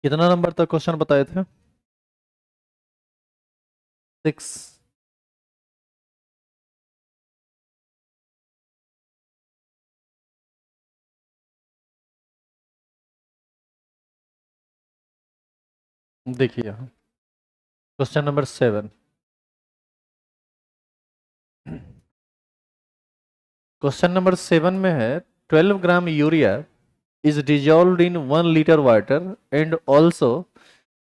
कितना नंबर तक क्वेश्चन बताए थे? 6। देखिए क्वेश्चन नंबर 7। क्वेश्चन नंबर 7 में है 12 gram urea is dissolved in 1 liter water and also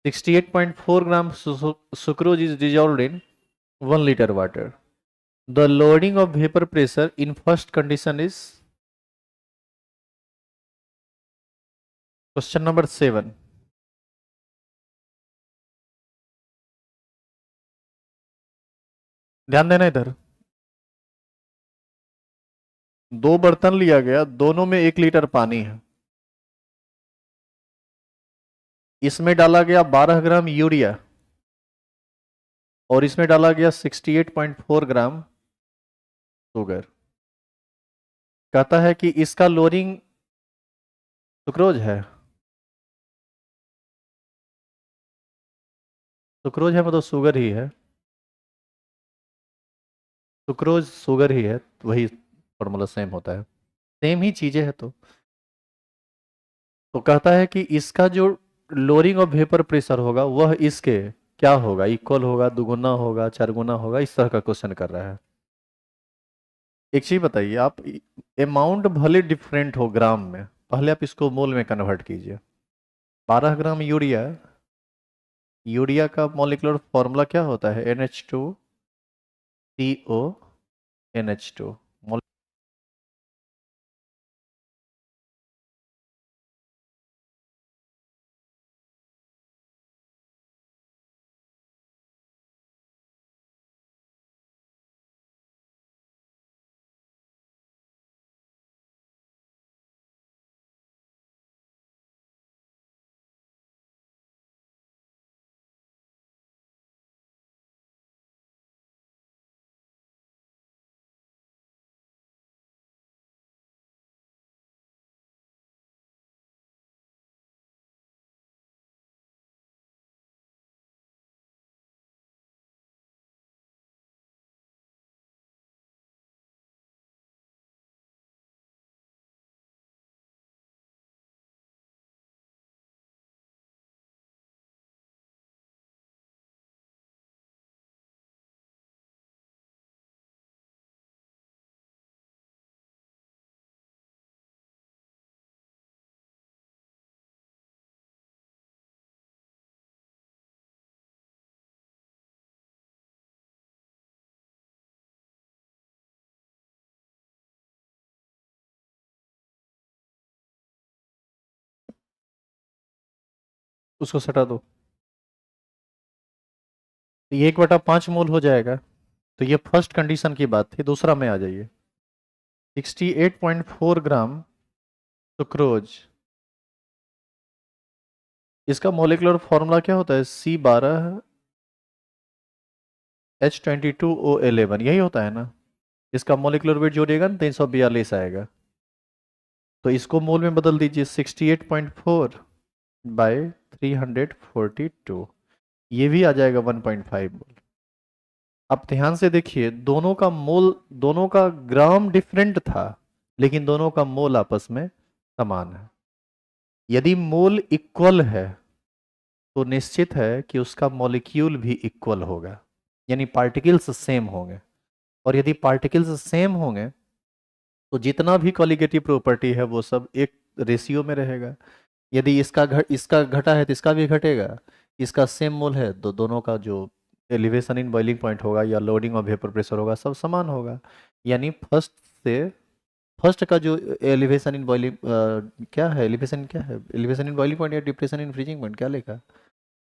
68.4 gram sucrose is dissolved in 1 liter water. The loading of vapor pressure in first condition is question number 7। ध्यान देना इधर। दो बर्तन लिया गया, दोनों में 1 लीटर पानी है। इसमें डाला गया 12 ग्राम यूरिया और इसमें डाला गया 68.4 ग्राम शुगर। कहता है कि इसका लोरिंग सुक्रोज है। सुक्रोज है मतलब शुगर ही है। सुक्रोज शुगर ही है, वही फॉर्मूला सेम होता है, सेम ही चीजें हैं। तो कहता है कि इसका जो लोअरिंग ऑफ वेपर प्रेशर होगा वह इसके क्या होगा, इक्वल होगा, दुगुना होगा, चारगुना होगा, इस तरह का क्वेश्चन कर रहा है। एक चीज बताइए आप, अमाउंट भले डिफरेंट हो ग्राम में, पहले आप इसको मोल में कन्वर्ट कीजिए। 12 ग्राम यूरिया, यूरिया का मॉलिक्यूलर फॉर्मूला क्या होता है? NH2CO NH2। उसको सटा दो तो ये 1/5 मोल हो जाएगा। तो ये फर्स्ट कंडीशन की बात थी। दूसरा में आ जाइए। 68.4 ग्राम सुक्रोज, इसका मोलिकुलर फॉर्मूला क्या होता है? C12H22O11, यही होता है ना? इसका मोलिकुलर वेट जोड़िएगा ना 342 आएगा। तो इसको मोल में बदल दीजिए, 68.4 बाय 342, ये भी आ जाएगा 1.5 मोल। अब ध्यान से देखिए, दोनों का मोल, दोनों का ग्राम डिफरेंट था, लेकिन दोनों का मोल आपस में समान है। यदि मोल इक्वल है तो निश्चित है कि उसका मॉलिक्यूल भी इक्वल होगा, यानी पार्टिकल्स सेम होंगे। और यदि पार्टिकल्स सेम होंगे तो जितना भी कॉलिगेटिव प्रॉपर्टी है वो सब एक रेशियो में रहेगा। यदि इसका घटा है तो इसका भी घटेगा। इसका सेम मोल है तो दोनों का जो एलिवेशन इन बॉइलिंग पॉइंट होगा या लोडिंग और वेपर प्रेशर होगा सब समान होगा। यानी फर्स्ट का जो एलिवेशन इन बॉइलिंग क्या है, एलिवेशन क्या है, एलिवेशन इन बॉइलिंग पॉइंट या डिप्रेशन इन फ्रीजिंग पॉइंट, क्या लिखा?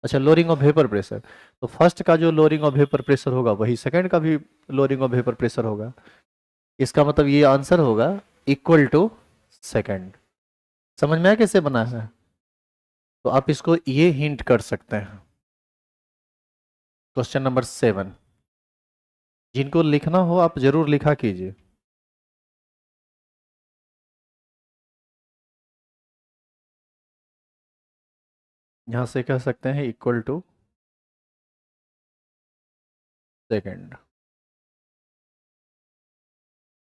अच्छा, लोअरिंग ऑफ वेपर प्रेशर। तो फर्स्ट का जो लोअरिंग ऑफ वेपर प्रेशर होगा वही सेकंड का भी लोअरिंग ऑफ वेपर प्रेशर होगा। इसका मतलब ये आंसर होगा इक्वल टू सेकंड। समझ में आया कैसे बना है? तो आप इसको ये हिंट कर सकते हैं। क्वेश्चन नंबर 7, जिनको लिखना हो आप जरूर लिखा कीजिए। यहाँ से कह सकते हैं equal to second.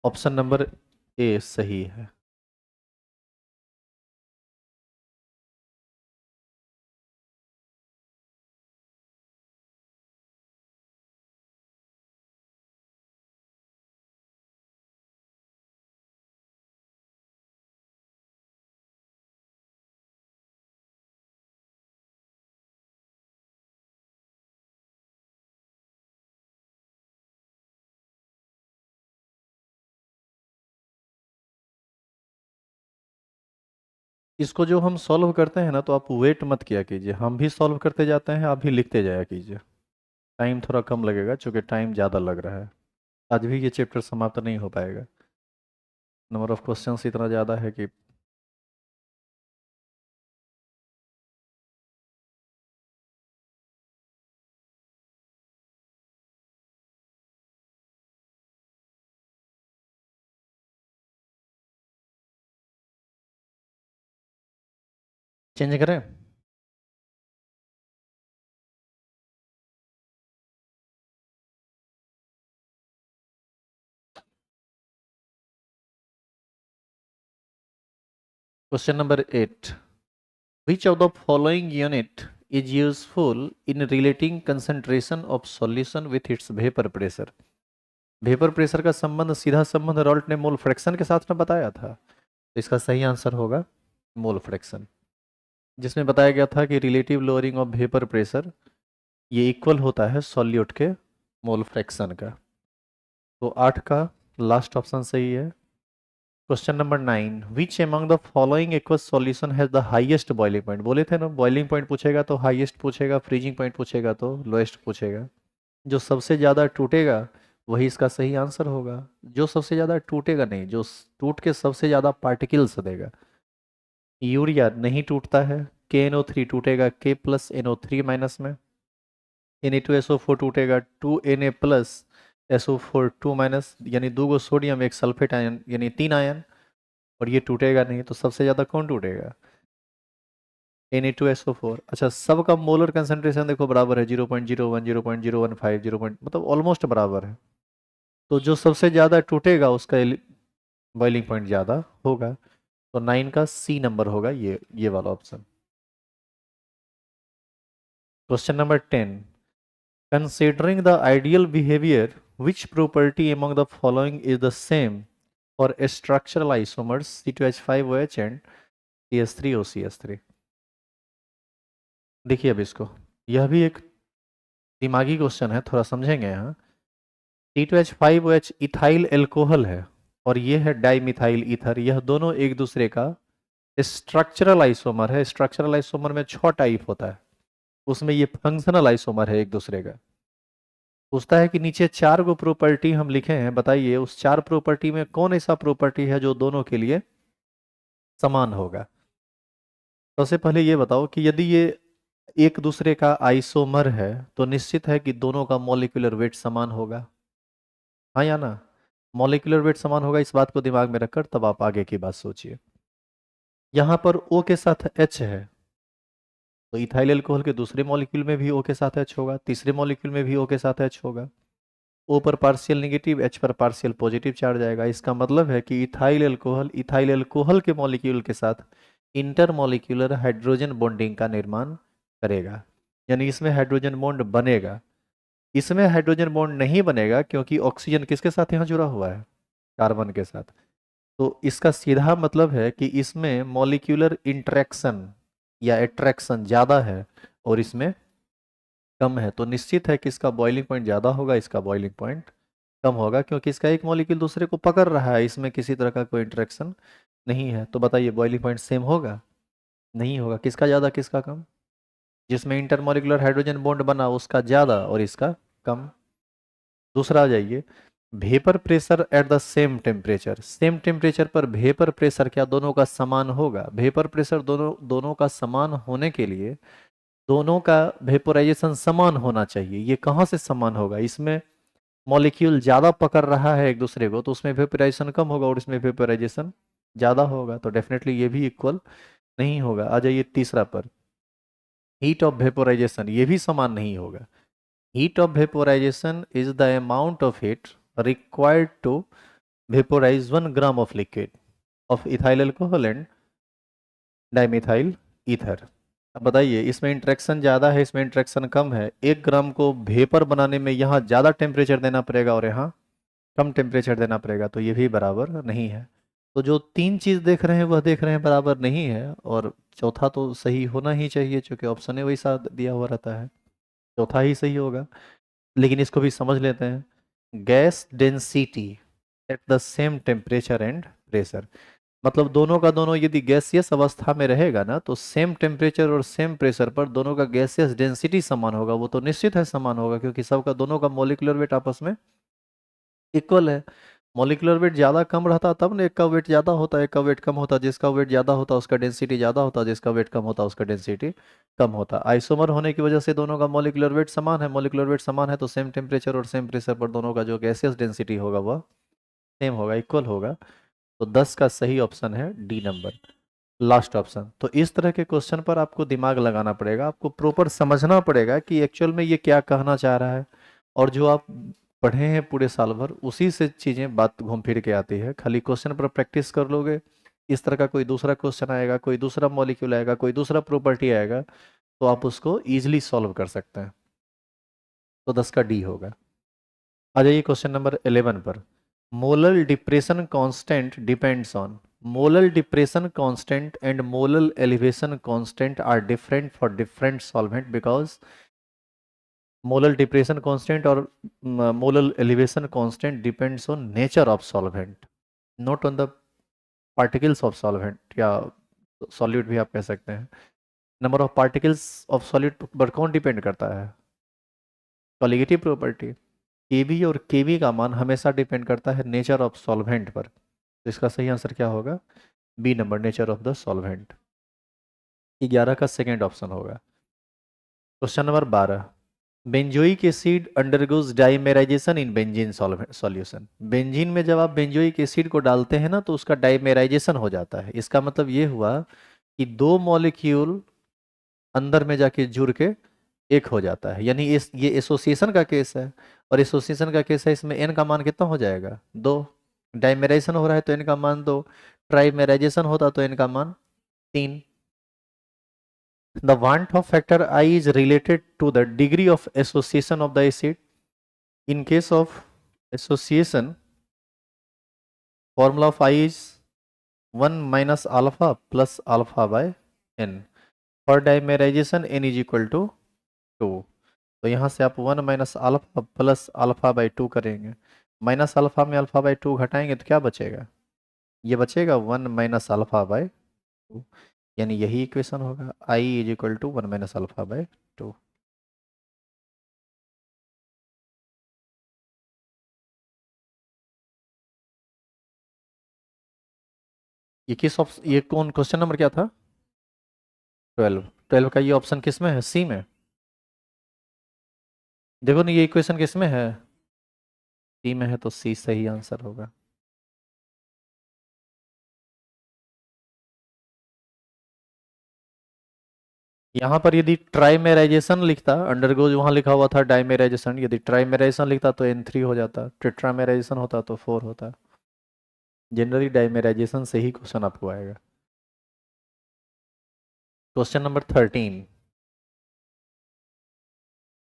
Option number A सही है। इसको जो हम सॉल्व करते हैं ना, तो आप वेट मत किया कीजिए, हम भी सॉल्व करते जाते हैं, आप भी लिखते जाया कीजिए। टाइम थोड़ा कम लगेगा क्योंकि टाइम ज़्यादा लग रहा है। आज भी ये चैप्टर समाप्त नहीं हो पाएगा, नंबर ऑफ क्वेश्चंस इतना ज़्यादा है कि। चेंज करें? Question number 8, which of the following unit is useful in relating concentration of solution with its vapour pressure? Vapour pressure का संबंध, सीधा संबंध रॉल्ट ने मोल फ्रैक्शन के साथ में बताया था, तो इसका सही आंसर होगा मोल फ्रैक्शन, जिसमें बताया गया था कि relative lowering of vapour pressure ये इक्वल होता है सॉल्यूट के मोल फ्रैक्शन का। तो 8 का लास्ट ऑप्शन सही है। Question number 9, which among the following aqueous solution has the highest boiling point? बोले थे ना, बॉइलिंग पॉइंट पूछेगा तो हाईएस्ट पूछेगा, फ्रीजिंग पॉइंट पूछेगा तो लोएस्ट पूछेगा। जो सबसे ज़्यादा टूटेगा वही इसका सही आंसर होगा। जो सबसे ज़्यादा टूटेगा नहीं, जो टूट के सबसे ज़्यादा पार्टिकल्स देगा। यूरिया नहीं टूटता है, KNO3 टूटेगा K प्लस NO3 माइनस में। Na2SO4 टूटेगा 2Na प्लस SO4 2 माइनस, यानी 2 गो सोडियम एक सल्फेट आयन, यानी 3 आयन। और ये टूटेगा नहीं, तो सबसे ज़्यादा कौन टूटेगा? Na2SO4। अच्छा, सबका मोलर कंसंट्रेशन देखो बराबर है, 0.01, 0.015, मतलब ऑलमोस्ट बराबर है। तो जो सबसे ज़्यादा टूटेगा उसका बॉइलिंग पॉइंट ज़्यादा होगा। तो 9 का सी नंबर होगा ये वाला option. Question number 10, considering the ideal behavior, which property among the following is the same for structural isomers C2H5OH and CH3OCH3? देखिए अब इसको, यह भी एक दिमागी क्वेश्चन है, थोड़ा समझेंगे यहाँ। C2H5OH इथाइल एल्कोहल है और ये है डाइमिथाइल ईथर, यह दोनों एक दूसरे का स्ट्रक्चरल आइसोमर है। स्ट्रक्चरल आइसोमर में 6 टाइप होता है, उसमें ये फंक्शनल आइसोमर है एक दूसरे का। पूछता है कि नीचे 4 गो प्रॉपर्टी हम लिखे हैं, बताइए उस 4 प्रॉपर्टी में कौन ऐसा प्रॉपर्टी है जो दोनों के लिए समान होगा। सबसे पहले ये बताओ कि यदि ये एक दूसरे का आइसोमर है तो निश्चित है कि दोनों का मॉलिक्यूलर वेट समान होगा, हाँ या ना? मॉलिक्यूलर वेट समान होगा, इस बात को दिमाग में रखकर तब आप आगे की बात सोचिए। यहाँ पर O के साथ H है, तो इथाइल अल्कोहल के दूसरे मॉलिक्यूल में भी O के साथ H होगा, तीसरे मॉलिक्यूल में भी O के साथ H होगा। O पर पार्शियल नेगेटिव, H पर पार्शियल पॉजिटिव चार्ज आएगा। इसका मतलब है कि इथाइल अल्कोहल के मॉलिक्यूल के साथ इंटरमॉलिक्यूलर हाइड्रोजन बॉन्डिंग का निर्माण करेगा, यानी इसमें हाइड्रोजन बॉन्ड बनेगा। इसमें हाइड्रोजन बॉन्ड नहीं बनेगा क्योंकि ऑक्सीजन किसके साथ यहाँ जुड़ा हुआ है? कार्बन के साथ। तो इसका सीधा मतलब है कि इसमें मॉलिक्यूलर इंटरेक्शन या अट्रैक्शन ज़्यादा है और इसमें कम है, तो निश्चित है कि इसका बॉइलिंग पॉइंट ज़्यादा होगा, इसका बॉइलिंग पॉइंट कम होगा, क्योंकि इसका एक मॉलिक्यूल दूसरे को पकड़ रहा है, इसमें किसी तरह का कोई इंटरेक्शन नहीं है। तो बताइए बॉइलिंग पॉइंट सेम होगा? नहीं होगा। किसका ज़्यादा किसका कम? जिसमें इंटरमॉलिक्यूलर हाइड्रोजन बॉन्ड बना उसका ज़्यादा और इसका कम। दूसरा आ जाइए, vapour pressure at the same temperature, same temperature पर वेपर प्रेशर क्या दोनों का समान होगा? वेपर प्रेशर दोनों दोनों का समान होने के लिए दोनों का वेपोराइजेशन समान होना चाहिए। ये कहाँ से समान होगा? इसमें मॉलिक्यूल ज़्यादा पकड़ रहा है एक दूसरे को, तो उसमें वेपोराइजेशन कम होगा और इसमें वेपोराइजेशन ज़्यादा होगा, तो डेफिनेटली ये भी इक्वल नहीं होगा। आ जाइए तीसरा पर, हीट ऑफ वेपोराइजेशन ये भी समान नहीं होगा। Heat of vaporization is the amount of heat required to vaporize 1 gram of liquid of ethyl alcohol and dimethyl ether. अब बताइए, इसमें इंट्रैक्शन ज़्यादा है, इसमें इंट्रैक्शन कम है। 1 ग्राम को वेपर बनाने में यहाँ ज़्यादा टेम्परेचर देना पड़ेगा और यहाँ कम टेम्परेचर देना पड़ेगा, तो ये भी बराबर नहीं है। तो जो तीन चीज़ देख रहे हैं वह देख रहे हैं बराबर नहीं है, और चौथा तो सही होना ही चाहिए, क्योंकि ऑप्शन है वही साथ दिया हुआ रहता है, चौथा ही सही होगा। लेकिन इसको भी समझ लेते हैं। Gas density at the same temperature and pressure, मतलब दोनों का दोनों यदि गैसियस अवस्था में रहेगा ना, तो सेम टेम्परेचर और सेम प्रेशर पर दोनों का गैसियस डेंसिटी समान होगा। वो तो निश्चित है समान होगा, क्योंकि सबका दोनों का मॉलिक्यूलर वेट आपस में इक्वल है। मॉलिक्यूलर वेट ज़्यादा कम रहता तब ना एक का वेट ज़्यादा होता, एक का वेट कम होता। जिसका वेट ज़्यादा होता उसका डेंसिटी ज़्यादा होता, जिसका वेट कम होता उसका डेंसिटी कम होता। आइसोमर होने की वजह से दोनों का मॉलिक्यूलर वेट समान है। मॉलिक्यूलर वेट समान है तो सेम टेम्परेचर और सेम प्रेशर पर दोनों का जो गैसियस डेंसिटी होगा वह सेम होगा, इक्वल होगा। तो 10 का सही ऑप्शन है डी नंबर, लास्ट ऑप्शन। तो इस तरह के क्वेश्चन पर आपको दिमाग लगाना पड़ेगा, आपको प्रॉपर समझना पड़ेगा कि एक्चुअल में ये क्या कहना चाह रहा है। और जो आप पढ़े हैं पूरे साल भर उसी से चीज़ें बात घूम फिर के आती है। खाली क्वेश्चन पर प्रैक्टिस कर लोगे, इस तरह का कोई दूसरा क्वेश्चन आएगा, कोई दूसरा मॉलिक्यूल आएगा, कोई दूसरा प्रॉपर्टी आएगा, तो आप उसको ईजिली सॉल्व कर सकते हैं। तो 10 का डी होगा। आ जाइए क्वेश्चन नंबर 11 पर। Molal depression constant depends on, molal depression constant and molal elevation constant are different for different solvent because molal depression constant और molal elevation constant depends on nature of solvent, not on the particles of solvent, या solute भी आप कह सकते हैं। Number of particles of solute पर कौन depend करता है? Colligative property. केबी और केबी का मान हमेशा डिपेंड करता है नेचर ऑफ सॉल्वेंट पर। तो इसका सही आंसर क्या होगा? B number, nature of the solvent. 11 का सेकेंड ऑप्शन होगा। Question number 12। Benzoic acid undergoes dimerization in benzene solution. Benzene में जब आप बेंजोइक एसिड को डालते हैं ना, तो उसका डाइमेराइजेशन हो जाता है। इसका मतलब ये हुआ कि दो मॉलिक्यूल अंदर में जाके जुड़ के एक हो जाता है, यानी ये एसोसिएशन का केस है। और एसोसिएशन का केस है, इसमें एन का मान कितना हो जाएगा? 2। डाइमेराइजेशन हो रहा है तो एन का मान 2, ट्राइमेराइजेशन होता तो एन का मान 3। The Van't Hoff factor I is related to the degree of association of the acid. In case of association, formula of I is 1 minus alpha plus alpha by n. For dimerization n is equal to 2. तो यहाँ से आप 1 minus alpha plus alpha by 2 करेंगे। Minus alpha में alpha by 2 घटाएंगे तो क्या बचेगा? ये बचेगा 1 माइनस अल्फा बाई 2, यानी यही इक्वेशन होगा। I is equal to 1 minus alpha by 2। ये किस ऑप्शन, ये कौन क्वेश्चन नंबर क्या था? 12। 12 का ये ऑप्शन किस में है? सी में। देखो ना, ये इक्वेशन किस में है? सी में है, तो सी सही आंसर होगा। यहाँ पर यदि ट्राइमेराइजेशन लिखता, अंडरगोज वहां लिखा हुआ था डाइमेराइजेशन, यदि ट्राइमेराइजेशन लिखता तो N3 हो जाता, टेट्रामेराइजेशन होता तो 4 होता। जनरली डाइमेराइजेशन से ही क्वेश्चन आपको आएगा। Question number 13।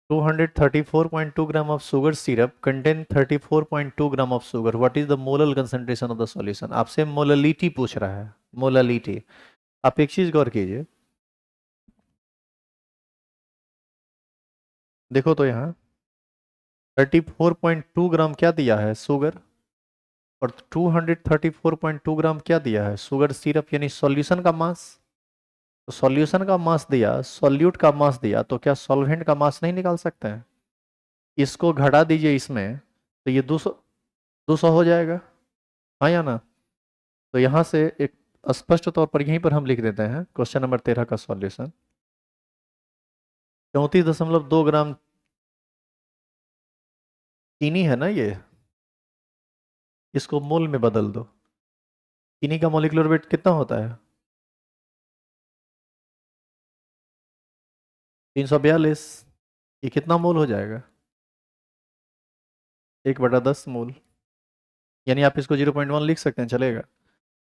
234.2 gram of sugar syrup contain 34.2 gram of sugar. What is the molar concentration of the solution? आपसे मोललिटी पूछ रहा है, मोललिटी। आप एक चीज गौर कीजिए, देखो तो यहाँ 34.2 ग्राम क्या दिया है? शुगर। और 234.2 ग्राम क्या दिया है? शुगर सिरप, यानी सॉल्यूशन का मास। तो सॉल्यूशन का मास दिया, सॉल्यूट का मास दिया, तो क्या सॉल्वेंट का मास नहीं निकाल सकते हैं? इसको घटा दीजिए इसमें, तो ये 200 200 हो जाएगा, हाँ या ना? तो यहाँ से एक स्पष्ट तौर पर यहीं पर हम लिख देते हैं क्वेश्चन नंबर 13 का सॉल्यूशन। 34.2 ग्राम चीनी है ना ये, इसको मोल में बदल दो। चीनी का मॉलिक्यूलर वेट कितना होता है? 342, ये कितना मोल हो जाएगा? 1/10 मोल, यानी आप इसको 0.1 लिख सकते हैं, चलेगा।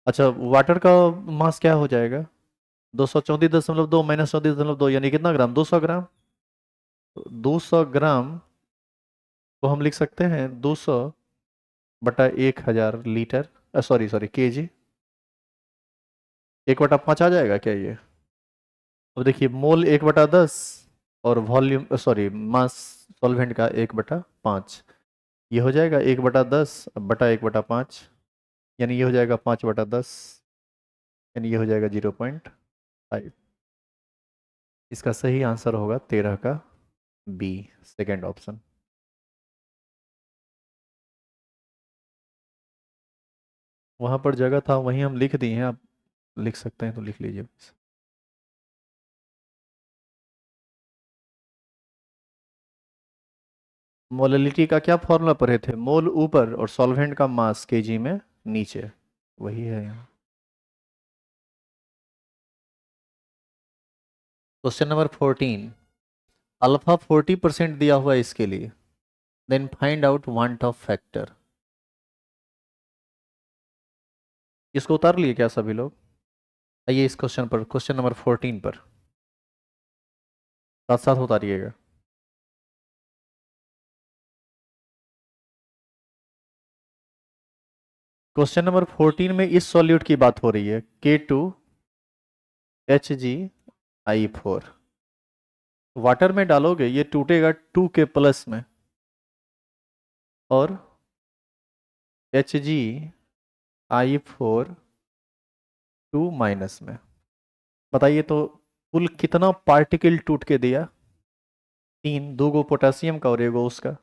अच्छा, वाटर का मास क्या हो जाएगा? 234.2 माइनस 34.2 यानी कितना ग्राम? 200 ग्राम। 200 ग्राम को हम लिख सकते हैं 200/1000 लीटर, सॉरी सॉरी केजी। 1/5 आ जाएगा क्या ये? अब देखिए, मोल 1/10 और वॉल्यूम सॉरी मास सॉल्वेंट का 1/5, ये हो जाएगा 1/10 बटा 1/5, यानी ये हो जाएगा 5/10, यानी ये हो जाएगा 0.5। इसका सही आंसर होगा 13 का बी, सेकेंड ऑप्शन। वहाँ पर जगह था, वहीं हम लिख दिए हैं, आप लिख सकते हैं तो लिख लीजिए। मोललिटी का क्या फॉर्मूला पढ़े थे? मोल ऊपर और सॉल्वेंट का मास केजी में नीचे, वही है यहाँ। क्वेश्चन नंबर 14, अल्फा 40% दिया हुआ है इसके लिए, then find out van't Hoff factor. इसको उतार लिए क्या सभी लोग? आइए इस क्वेश्चन पर, क्वेश्चन नंबर 14 पर साथ साथ उतारिएगा। क्वेश्चन नंबर 14 में इस सॉल्यूट की बात हो रही है, K2HgI4। वाटर में डालोगे ये टूटेगा 2K प्लस में, और HgI4 2 माइनस में। बताइए तो कुल कितना पार्टिकल टूट के दिया? 3, 2 पोटेशियम का और 1 उसका।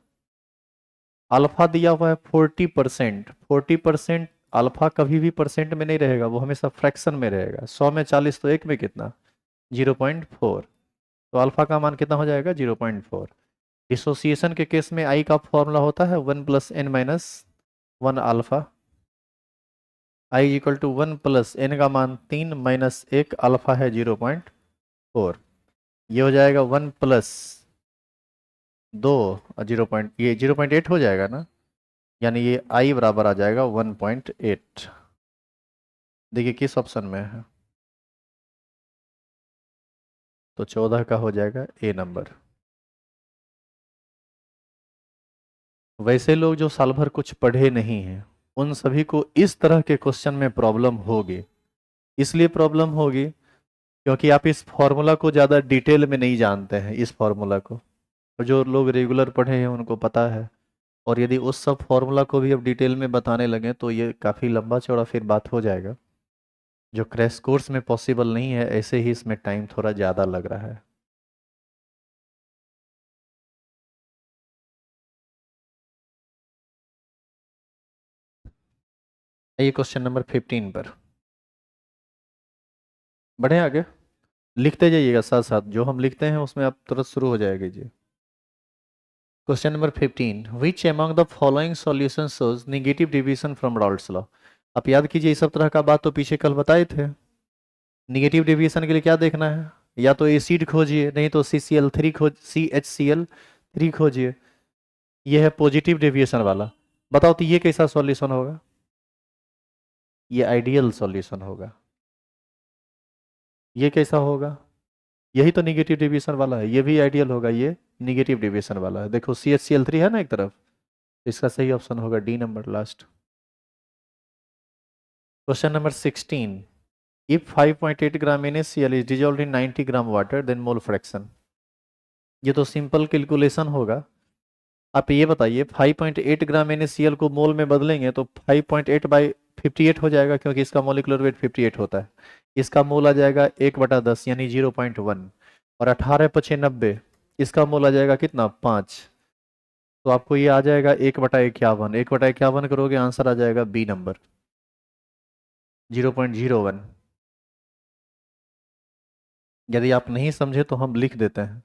अल्फा दिया हुआ है 40%। 40%, अल्फा कभी भी परसेंट में नहीं रहेगा, वो हमेशा फ्रैक्शन में रहेगा। 100 में 40 तो एक में कितना? 0.4। तो अल्फा का मान कितना हो जाएगा? 0.4। डिसोसिएशन के केस में आई का फॉर्मूला होता है 1 + n - 1 alpha. I equal to 1 + n का मान 3 माइनस 1 अल्फा है 0.4। ये हो जाएगा 1 + 2 और 0. ये 0.8 हो जाएगा ना, यानी ये आई बराबर आ जाएगा 1.8। देखिए किस ऑप्शन में है, तो 14 का हो जाएगा ए नंबर। वैसे लोग जो साल भर कुछ पढ़े नहीं हैं, उन सभी को इस तरह के क्वेश्चन में प्रॉब्लम होगी। इसलिए प्रॉब्लम होगी क्योंकि आप इस फॉर्मूला को ज़्यादा डिटेल में नहीं जानते हैं, इस फॉर्मूला को। और जो लोग रेगुलर पढ़े हैं उनको पता है। और यदि उस सब फॉर्मूला को भी अब डिटेल में बताने लगे तो ये काफ़ी लंबा चौड़ा फिर बात हो जाएगा, जो क्रैश कोर्स में पॉसिबल नहीं है। ऐसे ही इसमें टाइम थोड़ा ज़्यादा लग रहा है। ये क्वेश्चन नंबर 15 पर बढ़े आगे। लिखते जाइएगा साथ साथ, जो हम लिखते हैं उसमें आप तुरंत शुरू हो जाएगा जी। Question number 15, which among the following solution shows negative deviation from Raoult's law. आप याद कीजिए, इस सब तरह का बात तो पीछे कल बताए थे। निगेटिव डेविएशन के लिए क्या देखना है? या तो एसिड खोजिए, नहीं तो CCl3 खोज, CHCl3 खोजिए। ये है पॉजिटिव डेविएशन वाला। बताओ तो ये कैसा सॉल्यूशन होगा? ये आइडियल सॉल्यूशन होगा। ये कैसा होगा? यही तो निगेटिव डेविएशन वाला है। ये भी आइडियल होगा, ये निगेटिव डेविएशन वाला है। देखो CHCl3 है ना एक तरफ, तो इसका सही ऑप्शन होगा D number, last. Question number 16, if 5.8 gram NaCl is dissolved in 90 gram water then mole fraction. ये तो सिंपल कैलकुलेशन होगा। आप ये बताइए, 5.8 ग्राम NaCl को मोल में बदलेंगे तो 5.8/58 हो जाएगा, क्योंकि इसका मोलिकुलर वेट 58 होता है। इसका मोल आ जाएगा 1/10 यानी 0.1। और 18×90, इसका मोल आ जाएगा कितना? 5। तो आपको ये आ जाएगा 1/51। 1/51 करोगे, आंसर आ जाएगा बी नंबर, 0.01। यदि आप नहीं समझे तो हम लिख देते हैं।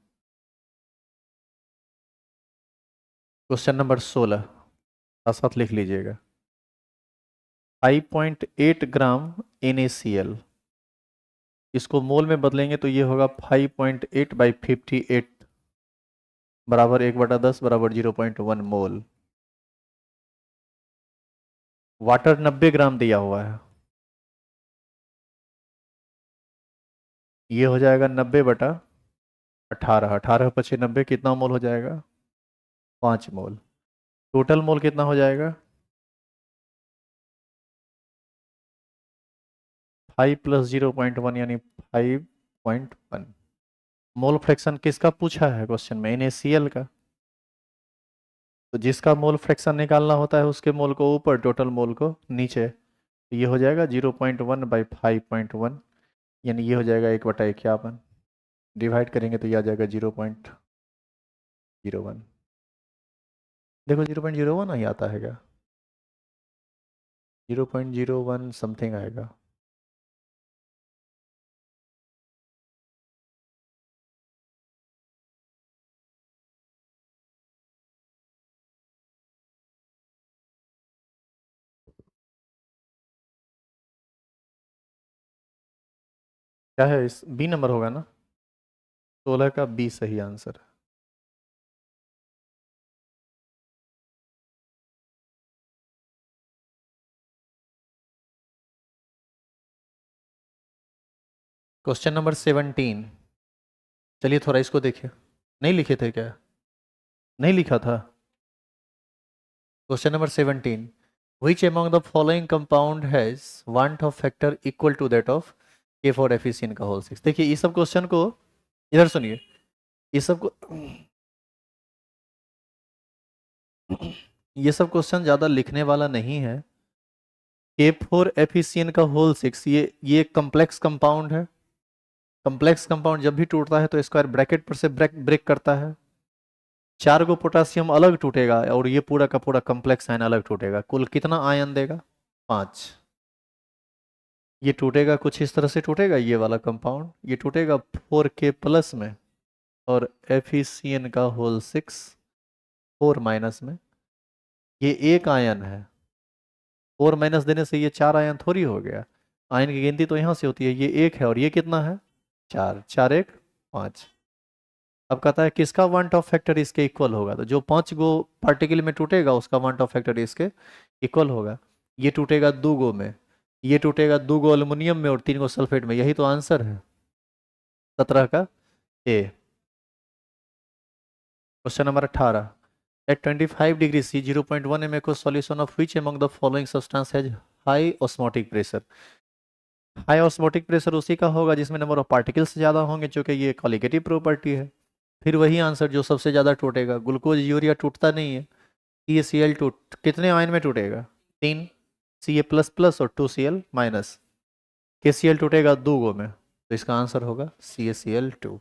क्वेश्चन नंबर 16 साथ साथ लिख लीजिएगा। 5.8 ग्राम NaCl इसको मोल में बदलेंगे तो ये होगा 5.8/58 बराबर 1/10 बराबर 0.1 मोल। वाटर 90 ग्राम दिया हुआ है, ये हो जाएगा 90/18, 18 × 5 = 90, कितना मोल हो जाएगा? 5 मोल। टोटल मोल कितना हो जाएगा? 5 + 0.1 यानी 5.1। मोल फ्रैक्शन किसका पूछा है क्वेश्चन में? NaCl का। तो जिसका मोल फ्रैक्शन निकालना होता है उसके मोल को ऊपर, टोटल मोल को नीचे। तो ये हो जाएगा 0.1/5.1, यानी ये हो जाएगा 1/51। डिवाइड करेंगे तो ये आ जाएगा 0.01। देखो 0.01 ही आता है क्या? 0.01 समथिंग आएगा। क्या है? इस बी नंबर होगा ना? 16 का बी सही आंसर है। Question number 17। चलिए थोड़ा इसको देखिए। नहीं लिखे थे क्या? नहीं लिखा था। Question number 17। Which among the following compound has want of factor equal to that of K for FeCN का होल 6? देखिए ये सब क्वेश्चन को इधर सुनिए। ये सब को ये सब क्वेश्चन ज़्यादा लिखने वाला नहीं है। K4 FeCN का होल 6 ये कम्प्लेक्स कंपाउंड है। कम्प्लेक्स कंपाउंड जब भी टूटता है तो स्क्वायर ब्रैकेट पर से ब्रेक करता है। 4 गो पोटासियम अलग टूटेगा और ये पूरा का पूरा कम्प्लेक्स आयन अलग टूटेगा। कुल कितना आयन देगा? 5। ये टूटेगा कुछ इस तरह से टूटेगा, ये वाला कंपाउंड ये टूटेगा 4K+ में, और FeCN का होल 6 4- में। ये एक आयन है, 4- देने से ये 4 आयन थोड़ी हो गया। आयन की गिनती तो यहाँ से होती है। ये 1 है और ये कितना है? 4, 4 1 5। अब कहता है किसका वांट ऑफ फैक्टर इसके इक्वल होगा? तो जो 5 गो पार्टिकल में टूटेगा उसका वांट ऑफ फैक्टर इसके इक्वल होगा। ये टूटेगा 2 गो में, ये टूटेगा 2 गो एल्युमिनियम में और 3 गो सल्फेट में। यही तो आंसर है 17 का A. Question number 18। At 25 degree C, 0.1 m aqueous solution of which among the following substance has high osmotic pressure? High osmotic pressure उसी का होगा जिसमें नंबर ऑफ पार्टिकल्स ज़्यादा होंगे, जो कि ये कॉलिगेटिव प्रॉपर्टी है। फिर वही आंसर जो सबसे ज़्यादा टूटेगा। ग्लूकोज यूरिया टूटता नहीं है। CaCl2 कितने आयन में टूटेगा? 3 Ca++ और 2Cl-। KCl टूटेगा 2 गो में, तो इसका आंसर होगा CaCl2।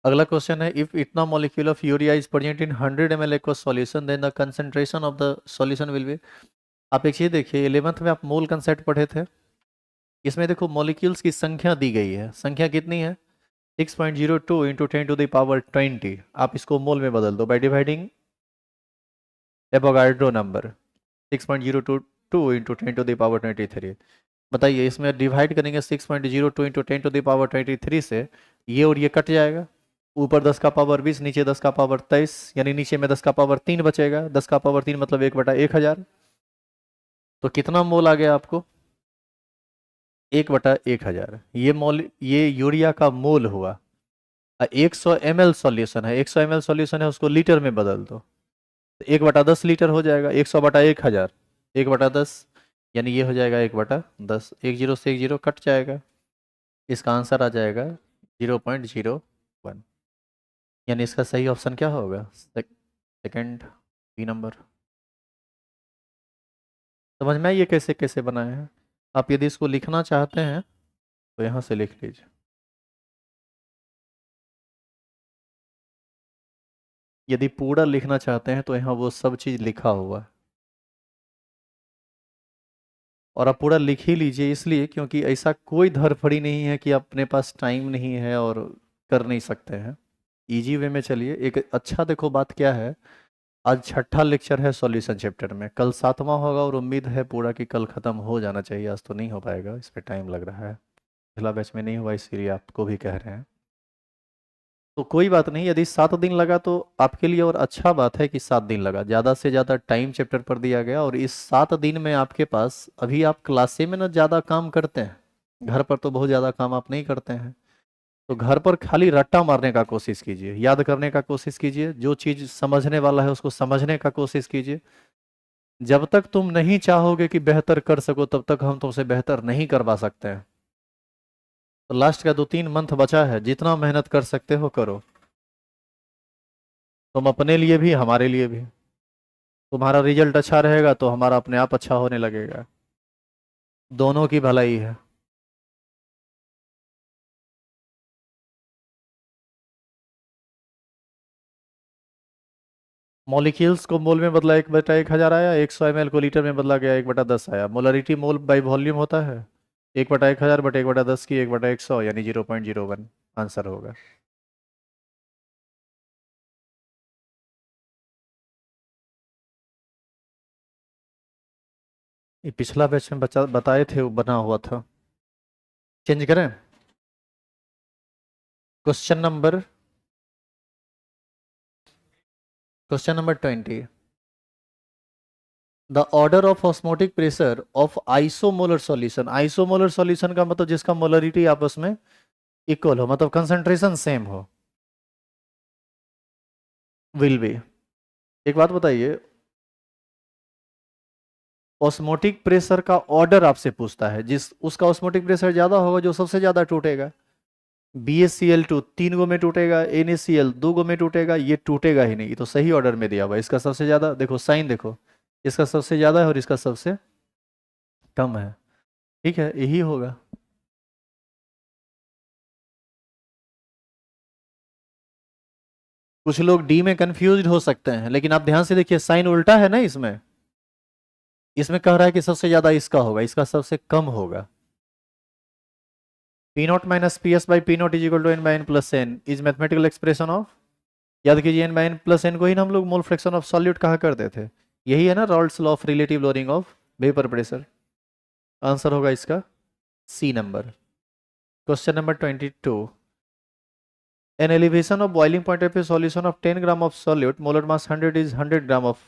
अगला क्वेश्चन है, इफ इतना molecule of urea is present in 100 ml aqueous solution then the concentration of the solution will be. आप एक चीज देखिए, 11th में आप मोल कंसेप्ट पढ़े थे। इसमें देखो मॉलिक्यूल्स की संख्या दी गई है। संख्या कितनी है? 6.02 इंटू 10⁻20। आप इसको मोल में बदल दो by dividing Avogadro number. 6.022 into 10⁻23। बताइए इसमें डिवाइड करेंगे 6.02 इंटू 10⁻23 से, ये और ये कट जाएगा। ऊपर 10 का पावर 20, नीचे 10 का पावर 23, यानी नीचे में 10 का पावर 3 बचेगा। 10 का पावर 3 मतलब 1/1000। तो कितना मोल आ गया आपको? 1/1000। ये मोल, ये यूरिया का मोल हुआ। 100 ml सॉल्यूशन है, 100 ml सॉल्यूशन है, उसको लीटर में बदल दो तो 1/10 लीटर हो जाएगा। 100/1000, 1/10, यानी ये हो जाएगा 1/10। 1 0 से 1 0 कट जाएगा। इसका आंसर आ जाएगा 0.01। यानी इसका सही ऑप्शन क्या होगा? Second, B number. समझ में ये कैसे कैसे बनाए हैं? आप यदि इसको लिखना चाहते हैं तो यहाँ से लिख लीजिए। यदि पूरा लिखना चाहते हैं तो यहाँ वो सब चीज़ लिखा हुआ है, और आप पूरा लिख ही लीजिए। इसलिए क्योंकि ऐसा कोई धड़फड़ी नहीं है कि अपने पास टाइम नहीं है और कर नहीं सकते हैं। इजी वे में चलिए। एक अच्छा देखो बात क्या है, आज छठा लेक्चर है सॉल्यूशन चैप्टर में, कल 7वां होगा और उम्मीद है पूरा कि कल ख़त्म हो जाना चाहिए। आज तो नहीं हो पाएगा, इस पर टाइम लग रहा है। पिछला बैच में नहीं हुआ इसीलिए आपको भी कह रहे हैं। तो कोई बात नहीं, यदि 7 दिन लगा तो आपके लिए और अच्छा बात है कि 7 दिन लगा, ज़्यादा से ज़्यादा टाइम चैप्टर पर दिया गया, और इस 7 दिन में आपके पास, अभी आप क्लासे में ना ज़्यादा काम करते हैं, घर पर तो बहुत ज़्यादा काम आप नहीं करते हैं, तो घर पर खाली रट्टा मारने का कोशिश कीजिए, याद करने का कोशिश कीजिए, जो चीज़ समझने वाला है उसको समझने का कोशिश कीजिए। जब तक तुम नहीं चाहोगे कि बेहतर कर सको तब तक हम तुमसे बेहतर नहीं करवा सकते हैं। तो लास्ट का 2-3 मंथ बचा है, जितना मेहनत कर सकते हो करो, तुम अपने लिए भी हमारे लिए भी। तुम्हारा रिजल्ट अच्छा रहेगा तो हमारा अपने आप अच्छा होने लगेगा, दोनों की भलाई है। मॉलिक्यूल्स को मोल में बदला 1/1000 आया, 100 ml को लीटर में बदला गया 1/10 आया। मोलरिटी मोल बाई वॉल्यूम होता है 1/1000 बटे 1/10 की 1/100 यानी 0.01 आंसर होगा। ये पिछला बैच में बचा बताए थे, वो बना हुआ था। चेंज करें? Question number question number 20। The order of osmotic pressure of isomolar solution. Isomolar solution का मतलब जिसका मोलरिटी आपस में इक्वल हो, मतलब कंसंट्रेशन सेम हो, विल बी। एक बात बताइए, ऑस्मोटिक प्रेशर का ऑर्डर आपसे पूछता है, जिस उसका ऑस्मोटिक प्रेशर ज्यादा होगा जो सबसे ज्यादा टूटेगा। BaCl2 3 गो में टूटेगा, NaCl 2 गो में टूटेगा, ये टूटेगा ही नहीं, ये तो सही ऑर्डर में दिया हुआ है। इसका सबसे ज्यादा देखो, साइन देखो, इसका सबसे ज्यादा है और इसका सबसे कम है, ठीक है, यही होगा। कुछ लोग डी में कंफ्यूज हो सकते हैं, लेकिन आप ध्यान से देखिए, साइन उल्टा है ना इसमें। इसमें कह रहा है कि सबसे ज्यादा इसका होगा, इसका सबसे कम होगा। P0 minus P S by P naught is equal to n by N plus n is mathematical expression of, याद कीजिए, n by N plus n को ही ना हम लोग मोल फ्रैक्शन ऑफ सॉल्यूट कहा करते थे। यही है ना Raoult's law of relative lowering of vapour pressure. Answer होगा इसका C number. Question number 22। An elevation of boiling point of a solution of 10 gram of solute, molar mass 100 is 100 gram of,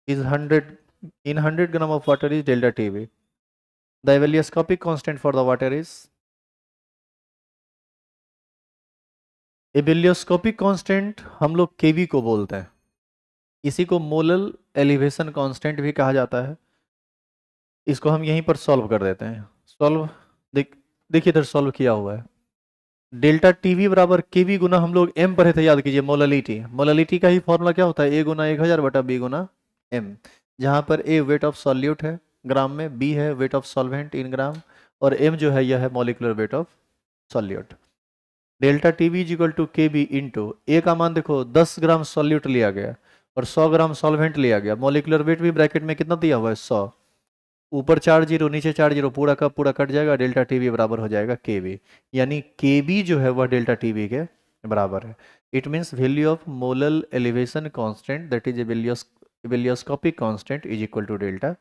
is 100 in 100 gram of water is delta TB. The ebullioscopic constant for the water is, ebullioscopic constant हम लोग केवी को बोलते हैं, इसी को molal elevation constant भी कहा जाता है। इसको हम यहीं पर सॉल्व कर देते हैं। सॉल्व, देखिए इधर सॉल्व किया हुआ है। डेल्टा टीवी बराबर केवी गुना, हम लोग एम पढ़े थे, याद कीजिए, मोललिटी। मोललिटी का ही फॉर्मूला क्या होता है, ए गुना 1000 बटा बी गुना एम, जहां पर ए वेट ऑफ सॉल्यूट है ग्राम में, बी है weight of solvent in gram, और एम जो है यह है molecular weight of solute. Delta T B equal to K B into A का मान देखो 10 ग्राम सॉल्यूट लिया गया और 100 ग्राम सॉल्वेंट लिया गया, मॉलिक्यूलर वेट भी ब्रैकेट में कितना दिया हुआ है 100, ऊपर 4 जीरो नीचे 4 जीरो, पूरा का पूरा कट जाएगा, डेल्टा टी बी बराबर हो जाएगा के बी, यानी के बी जो है वह डेल्टा टी बी के बराबर है। It means value of molal elevation constant that is ebullioscopic constant is equal to delta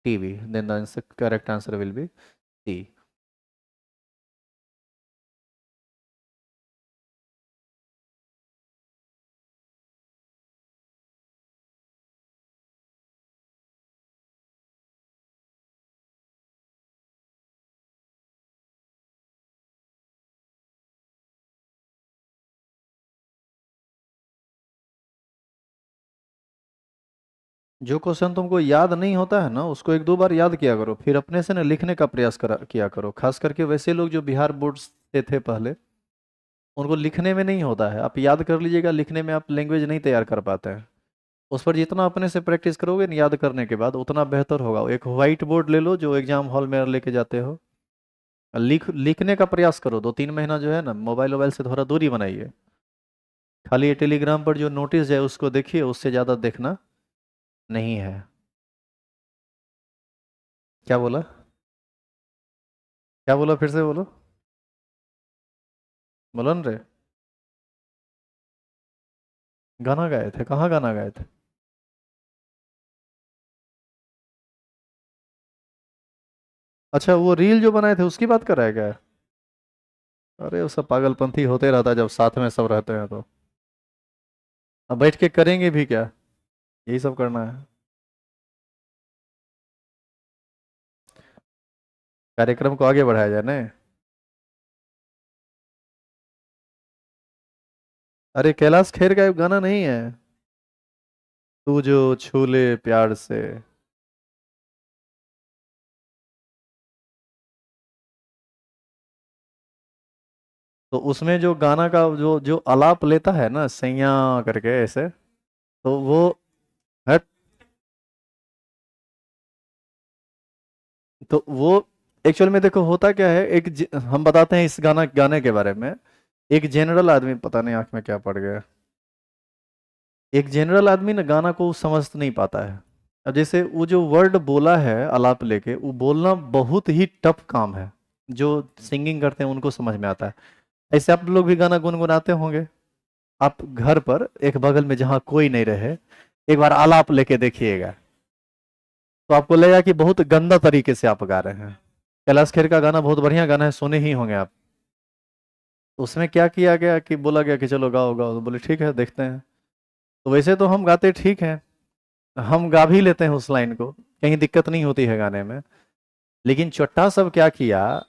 T B, then the correct answer will be C. जो क्वेश्चन तुमको याद नहीं होता है ना, उसको 1-2 बार याद किया करो, फिर अपने से ना लिखने का प्रयास किया करो। खास करके वैसे लोग जो बिहार बोर्ड से थे पहले, उनको लिखने में नहीं होता है, आप याद कर लीजिएगा, लिखने में आप लैंग्वेज नहीं तैयार कर पाते हैं। उस पर जितना अपने से प्रैक्टिस करोगे ना याद करने के बाद, उतना बेहतर होगा। एक व्हाइट बोर्ड ले लो जो एग्जाम हॉल में लेके जाते हो, लिखने का प्रयास करो। 2-3 महीना जो है ना, मोबाइल वोबाइल से थोड़ा दूरी बनाइए, खाली ये टेलीग्राम पर जो नोटिस है उसको देखिए, उससे ज़्यादा देखना नहीं है। क्या बोला? क्या बोला, फिर से बोलो। बोलो न रे। गाना गाए थे? कहाँ गाना गाए थे? अच्छा, वो रील जो बनाए थे उसकी बात कर रहा है क्या? अरे वो सब पागलपंथी होते रहता है जब साथ में सब रहते हैं तो। अब बैठ के करेंगे भी क्या, यही सब करना है। कार्यक्रम को आगे बढ़ाया जाए ना। अरे कैलाश खेर का एक गाना नहीं है, तू जो छू ले प्यार से। तो उसमें जो गाना का जो जो आलाप लेता है ना सैया करके ऐसे, तो वो हट, तो वो एक्चुअल में देखो होता क्या है, हम बताते हैं इस गाने के बारे में। एक जनरल आदमी, पता नहीं आंख में क्या पड़ गया, एक जनरल आदमी ना गाना को समझ नहीं पाता है। अब जैसे वो जो वर्ड बोला है आलाप लेके, वो बोलना बहुत ही टफ काम है। जो सिंगिंग करते हैं उनको समझ में आता है। ऐसे आप लोग भी गाना गुनगुनाते होंगे, आप घर पर एक बगल में जहाँ कोई नहीं रहे, एक बार आलाप लेके देखिएगा, तो आपको लगेगा कि बहुत गंदा तरीके से आप गा रहे हैं। कैलाश खेर का गाना बहुत बढ़िया गाना है, सुने ही होंगे आप। उसमें क्या किया गया कि बोला गया कि चलो गाओ गाओ, तो बोले ठीक है देखते हैं। तो वैसे तो हम गाते ठीक हैं, हम गा भी लेते हैं उस लाइन को, कहीं दिक्कत नहीं होती है गाने में। लेकिन चट्टा सब क्या किया,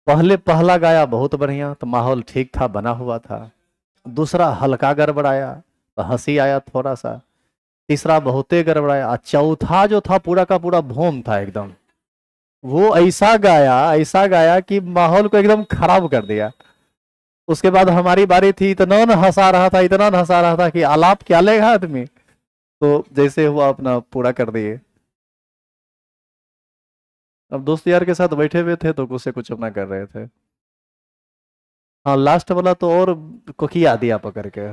पहले पहला गाया बहुत बढ़िया तो माहौल ठीक था, बना हुआ था। दूसरा हल्का गड़बड़ाया तो हंसी आया थोड़ा सा। तीसरा बहुते गड़बड़ाया, और चौथा जो था पूरा का पूरा भोम था एकदम। वो ऐसा गाया कि माहौल को एकदम खराब कर दिया। उसके बाद हमारी बारी थी, इतना न हंसा रहा था, इतना न हंसा रहा था कि आलाप क्या लेगा आदमी। तो जैसे हुआ अपना पूरा कर दिए। अब दोस्त यार के साथ बैठे हुए थे तो कुछ से कुछ अपना कर रहे थे। हाँ लास्ट वाला तो और को किया दिया पकड़ के।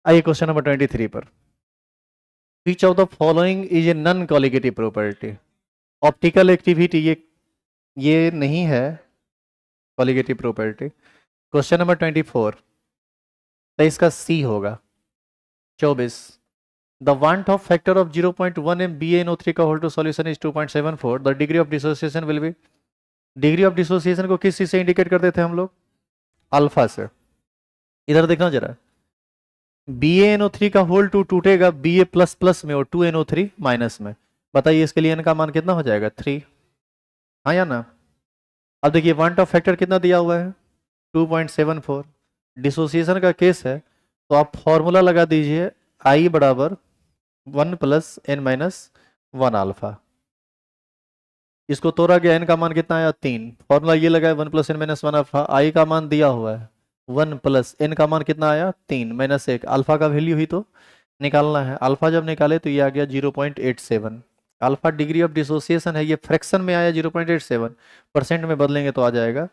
आइए क्वेश्चन नंबर 23 पर। Which of the following is a non colligative property. Optical activity ये नहीं है कॉलिगेटिव प्रॉपर्टी। क्वेश्चन नंबर 24, तो इसका सी होगा 24। The want of factor of 0.1 m BaNO3 का whole to solution is 2.74. The degree of dissociation will be, degree of dissociation को किस चीज से इंडिकेट करते थे हम लोग, अल्फा से। इधर देखना जरा, BaNO3 का होल टू टूटेगा Ba प्लस प्लस में और 2NO3 माइनस में। बताइए इसके लिए n का मान कितना हो जाएगा 3, हाँ या ना। अब देखिए वांट ऑफ फैक्टर कितना दिया हुआ है 2.74, डिसोसिएशन का केस है, तो आप फॉर्मूला लगा दीजिए I बराबर 1 प्लस n माइनस 1 अल्फा। इसको तोड़ा गया, n का मान कितना आया 3, फॉर्मूला ये लगा है 1 plus n minus 1 alpha. I का मान दिया हुआ है 1 प्लस n का मान कितना आया 3 माइनस 1, अल्फा का वैल्यू ही तो निकालना है। अल्फा जब निकाले तो ये आ गया 0.87। अल्फा डिग्री ऑफ डिसोसिएशन है, ये फ्रैक्शन में आया 0.87, परसेंट में बदलेंगे तो आ जाएगा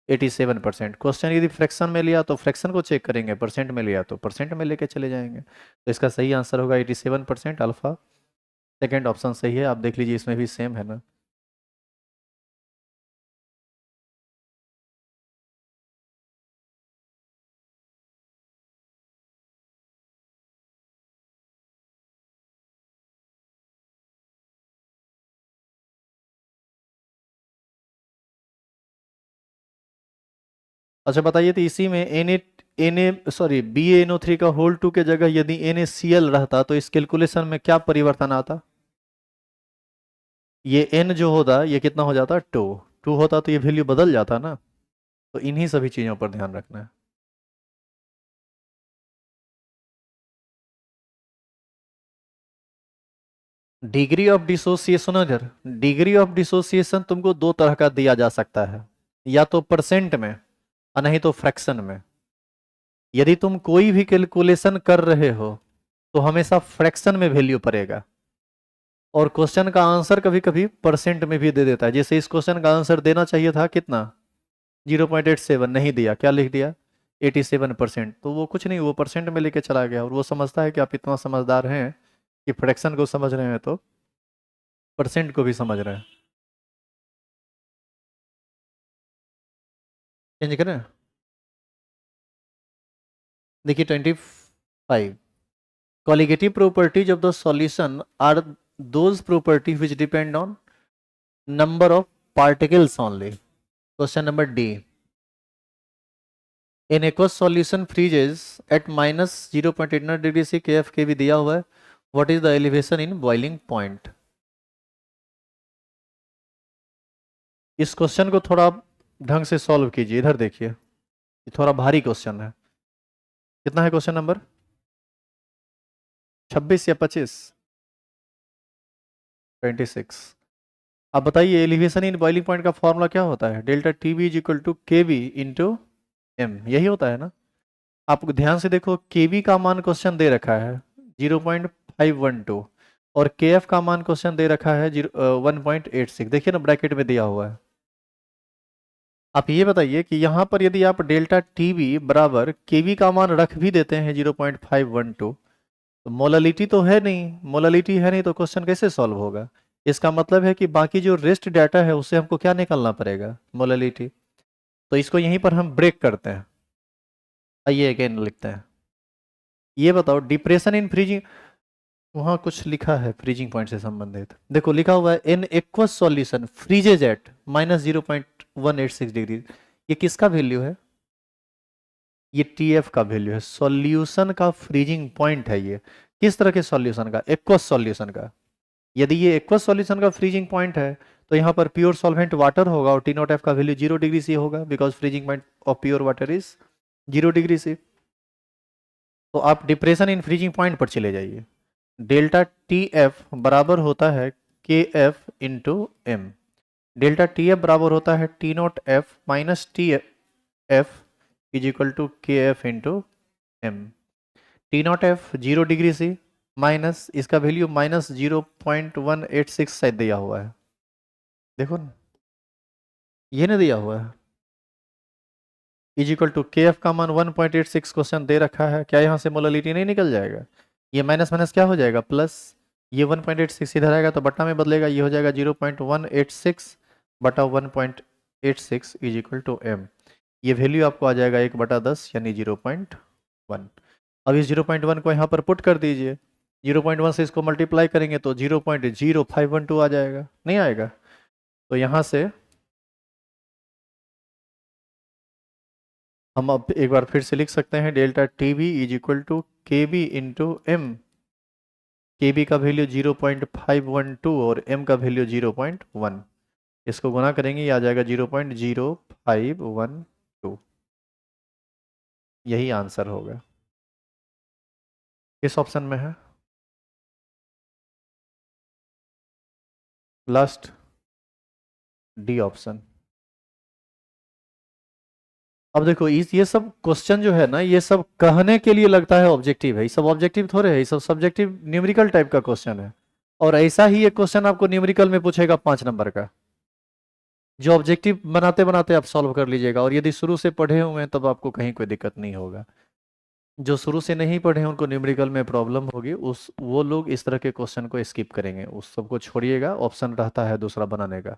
87%। क्वेश्चन यदि फ्रैक्शन में लिया तो फ्रैक्शन को चेक करेंगे, परसेंट में लिया तो परसेंट में लेके चले जाएंगे। तो इसका सही आंसर होगा 87% अल्फा। सेकेंड ऑप्शन सही है, आप देख लीजिए इसमें भी सेम है ना। अच्छा बताइए, तो इसी में BaNO3 का होल टू के जगह यदि NaCl रहता तो इस कैलकुलेशन में क्या परिवर्तन आता। ये n जो होता ये कितना हो जाता 2, 2 होता तो ये वैल्यू बदल जाता ना। तो इन्हीं सभी चीजों पर ध्यान रखना है। डिग्री ऑफ डिसोसिएशन, इधर डिग्री ऑफ डिसोसिएशन तुमको दो तरह का दिया जा सकता है, या तो परसेंट में और नहीं तो फ्रैक्शन में। यदि तुम कोई भी कैलकुलेशन कर रहे हो तो हमेशा फ्रैक्शन में वैल्यू पड़ेगा, और क्वेश्चन का आंसर कभी कभी परसेंट में भी दे देता है। जैसे इस क्वेश्चन का आंसर देना चाहिए था कितना 0.87, नहीं दिया, क्या लिख दिया 87%। तो वो कुछ नहीं, वो परसेंट में लेके चला गया, और वो समझता है कि आप इतना समझदार हैं कि फ्रैक्शन को समझ रहे हैं तो परसेंट को भी समझ रहे हैं। चेंज करें, देखिए 25, colligative properties of the solution are those properties which depend on number of particles only. Question number D, in aqueous solution freezes at -0.89 degree C K F के भी दिया हुआ है। What is the elevation in boiling point. इस question को थोड़ा आप ढंग से सॉल्व कीजिए, इधर देखिए, ये थोड़ा भारी क्वेश्चन है। कितना है क्वेश्चन नंबर? 26 या 25? 26। आप बताइए एलिवेशन इन बॉइलिंग पॉइंट का फॉर्मूला क्या होता है? Delta T B is equal to K B into M, यही होता है ना। आप ध्यान से देखो, के बी का मान क्वेश्चन दे रखा है 0.512 और के एफ का मान क्वेश्चन दे रखा है 1.86, देखिए ना ब्रैकेट में दिया हुआ है। आप ये बताइए कि यहाँ पर यदि आप डेल्टा टी बी बराबर के बी का मान रख भी देते हैं 0.512, तो मोलालिटी तो है नहीं, मोलालिटी है नहीं तो क्वेश्चन कैसे सॉल्व होगा? इसका मतलब है कि बाकी जो रेस्ट डाटा है उससे हमको क्या निकालना पड़ेगा? मोलालिटी। तो इसको यहीं पर हम ब्रेक करते हैं। आइए अगेन लिखते हैं। ये बताओ डिप्रेशन इन फ्रीजिंग, वहां कुछ लिखा है फ्रीजिंग पॉइंट से संबंधित, देखो लिखा हुआ है in aqueous solution freezes at -0.186 degree. ये किसका वैल्यू है? ये टीएफ का वैल्यू है, सॉल्यूशन का फ्रीजिंग पॉइंट है ये। किस तरह के सॉल्यूशन का? एक्वस सॉल्यूशन का। यदि ये एक्वस सॉल्यूशन का फ्रीजिंग पॉइंट है तो यहाँ पर प्योर सॉल्वेंट वाटर होगा और टी नॉट एफ का वैल्यू 0 डिग्री सी होगा, because freezing point of pure water is 0 degree C. तो आप डिप्रेशन इन फ्रीजिंग पॉइंट पर चले जाइए। डेल्टा टी एफ बराबर होता है K F into M. Delta T F बराबर होता है T not F minus T F is equal to K F into M. T not F 0 degree C minus इसका वैल्यू -0.186 शायद दिया हुआ है, देखो ना, ये नहीं दिया हुआ है। Is equal to K F का मान 1.86 क्वेश्चन दे रखा है, क्या यहाँ से मोलालिटी नहीं निकल जाएगा? ये माइनस माइनस क्या हो जाएगा? प्लस। ये 1.86 इधर आएगा तो बट्टा में बदलेगा, ये हो जाएगा 0.186 बटा 1.86 इज इक्वल टू एम। ये वैल्यू आपको आ जाएगा 1/10 यानी 0.1। अब इस 0.1 को यहाँ पर पुट कर दीजिए, 0.1 से इसको मल्टीप्लाई करेंगे तो 0.0512 आ जाएगा, नहीं आएगा? तो यहाँ से हम अब एक बार फिर से लिख सकते हैं delta T B is equal to K B into M. K B का वैल्यू 0.512 और एम का वैल्यू 0.1। इसको गुना करेंगे ये आ जाएगा 0.0512। यही आंसर होगा। किस ऑप्शन में है? Last, D option. अब देखो इस ये सब क्वेश्चन जो है ना, ये सब कहने के लिए लगता है ऑब्जेक्टिव है, ये सब ऑब्जेक्टिव थोड़े है, ये सब सब्जेक्टिव न्यूमेरिकल टाइप का क्वेश्चन है। और ऐसा ही एक क्वेश्चन आपको न्यूमेरिकल में पूछेगा 5 नंबर का, जो ऑब्जेक्टिव बनाते बनाते आप सॉल्व कर लीजिएगा। और यदि शुरू से पढ़े हुए हैं तब आपको कहीं कोई दिक्कत नहीं होगा। जो शुरू से नहीं पढ़े हैं उनको न्यूमेरिकल में प्रॉब्लम होगी, उस वो लोग इस तरह के क्वेश्चन को स्किप करेंगे, उस सबको छोड़िएगा, ऑप्शन रहता है दूसरा बनाने का।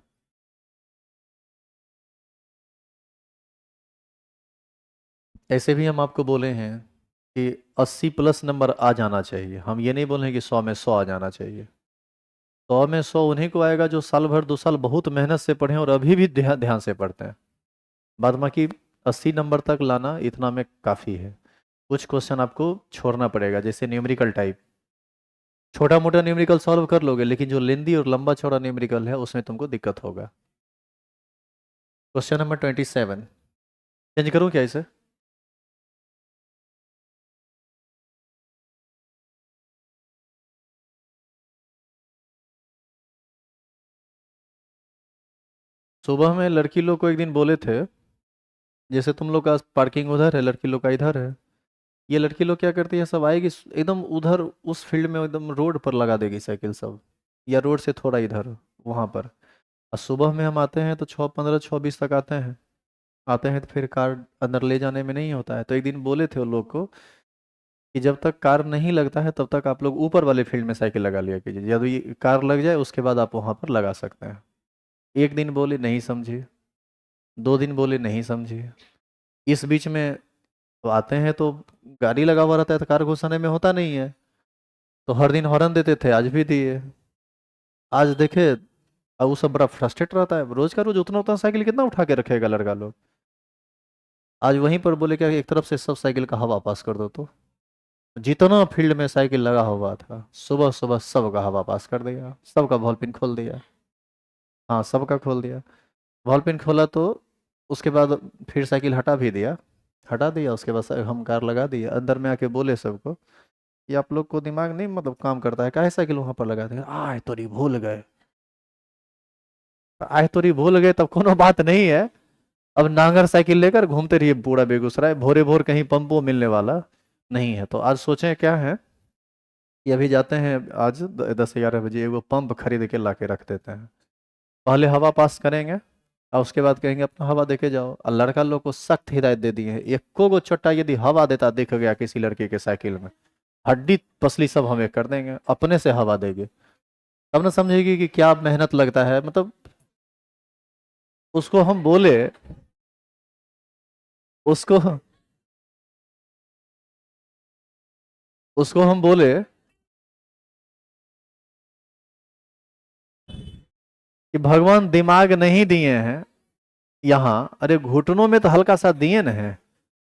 ऐसे भी हम आपको बोले हैं कि 80+ नंबर आ जाना चाहिए, हम ये नहीं बोले कि 100 में 100 आ जाना चाहिए। 100 में 100 उन्हीं को आएगा जो साल भर 2 साल बहुत मेहनत से पढ़े और अभी भी ध्यान ध्यान से पढ़ते हैं। बाद बाकी 80 नंबर तक लाना इतना में काफ़ी है। कुछ क्वेश्चन आपको छोड़ना पड़ेगा, जैसे न्यूमेरिकल टाइप। छोटा मोटा न्यूमेरिकल सॉल्व कर लोगे, लेकिन जो लेंदी और लंबा चौड़ा न्यूमेरिकल है उसमें तुमको दिक्कत होगा। Question number 27। चेंज करूँ क्या इसे? सुबह में लड़की लोग को एक दिन बोले थे, जैसे तुम लोग का पार्किंग उधर है, लड़की लोग का इधर है, ये लड़की लोग क्या करती है, सब आएगी एकदम उधर उस फील्ड में एकदम रोड पर लगा देगी साइकिल सब, या रोड से थोड़ा इधर वहाँ पर। और सुबह में हम आते हैं तो 6:15 6:20 तक आते हैं तो फिर कार अंदर ले जाने में नहीं होता है। तो एक दिन बोले थे उन लोग को कि जब तक कार नहीं लगता है तब तक आप लोग ऊपर वाले फील्ड में साइकिल लगा लिया कीजिए, जब ये कार लग जाए उसके बाद आप वहाँ पर लगा सकते हैं। एक दिन बोले नहीं समझे, 2 दिन बोले नहीं समझे, इस बीच में तो आते हैं तो गाड़ी लगा हुआ रहता है तो कार घुसाने में होता नहीं है, तो हर दिन हॉर्न देते थे, आज भी दिए। आज देखे, अब वो सब बड़ा फ्रस्ट्रेट रहता है, रोज का रोज उतना उतना साइकिल कितना उठा के रखेगा लड़का लोग। आज वहीं पर बोले क्या, एक तरफ से सब साइकिल का हवा पास कर दो, तो जितना फील्ड में साइकिल लगा हुआ था सुबह सुबह सबका हवा पास कर दिया, सबका बॉल पिन खोल दिया। हाँ, सबका खोल दिया। बॉल पिन खोला तो उसके बाद फिर साइकिल हटा भी दिया, हटा दिया। उसके बाद हम कार लगा दिए, अंदर में आके बोले सबको कि आप लोग को दिमाग नहीं मतलब काम करता है, काहे साइकिल वहां पर लगा देंगे, आए तोरी भूल गए, आए तोरी भूल गए, तब कोनो बात नहीं है। अब नांगर साइकिल लेकर घूमते रहिए पूरा बेगूसराय, भोरे भोर कहीं पंपो मिलने वाला नहीं है। तो आज सोचें क्या है कि अभी जाते हैं, आज 10-11 बजे एगो पंप खरीद के ला के रख देते हैं, पहले हवा पास करेंगे और उसके बाद कहेंगे अपना हवा देके जाओ। और लड़का लोग को सख्त हिदायत दे दी है, एको गो चट्टा यदि हवा देता दिख गया किसी लड़के के साइकिल में, हड्डी पसली सब हमें कर देंगे, अपने से हवा देंगे, तब ना समझेगी कि क्या मेहनत लगता है। मतलब उसको हम बोले, उसको उसको हम बोले कि भगवान दिमाग नहीं दिए हैं यहाँ, अरे घुटनों में तो हल्का सा दिए न है,